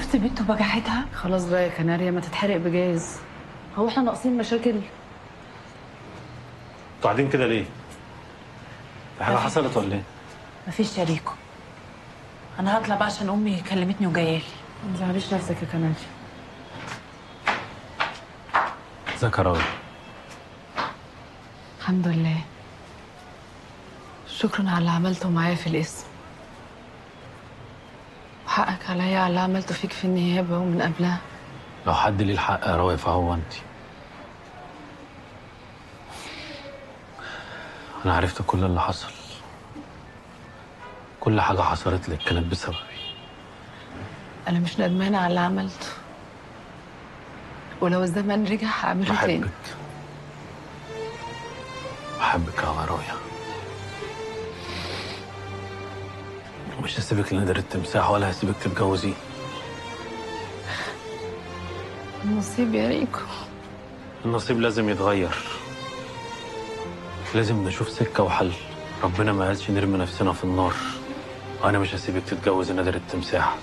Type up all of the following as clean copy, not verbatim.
شفتي بنته بجحتها؟ خلاص بقى يا كناريا، ما تتحرق بجاز. هو احنا ناقصين مشاكل؟ انتوا قاعدين كده ليه؟ في حاجة حصلت ولا ايه؟ مفيش شريكه. انا هطلع بقى عشان امي كلمتني وجايه لي. ما تزعليش نفسك يا كناريا. ازيك يا راجل؟ الحمد لله. شكرا على اللي عملته معايا في الاسم، وحقك عليا على اللي عملته فيك في النيابة ومن قبلها. لو حد ليه الحق يا راوي فهو انت. انا عرفت كل اللي حصل. كل حاجة حصلت لك كانت بسببي. أنا مش ندمانة على اللي عملته، ولو الزمن رجع هعمله تاني. بحبك. بحبك يا راوية. مش هسيبك لنادر التمساح ولا هسيبك تتجوزيه. النصيب يا ريكو. النصيب لازم يتغير. لازم نشوف سكة وحل. ربنا ما قالش نرمي نفسنا في النار. وانا مش هسيبك تتجوزي نادر التمساح.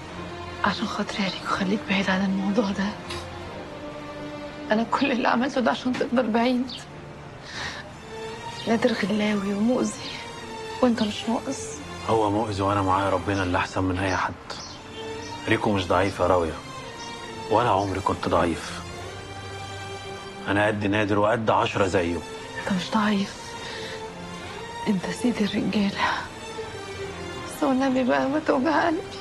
عشان خاطري يا ريكو خليك بعيد عن الموضوع ده. أنا كل اللي عملته ده عشان تفضل بعيد. نادر غلاوي ومؤذي، وأنت مش ناقص. هو مؤذي وانا معايا ربنا اللي احسن من اي حد. ريكو مش ضعيف يا راوية، ولا عمري كنت ضعيف. انا قد نادر وقد 10 زيه. أنت مش ضعيف، أنت سيد الرجالة. بس والنبي بقى ما توجع قلبي.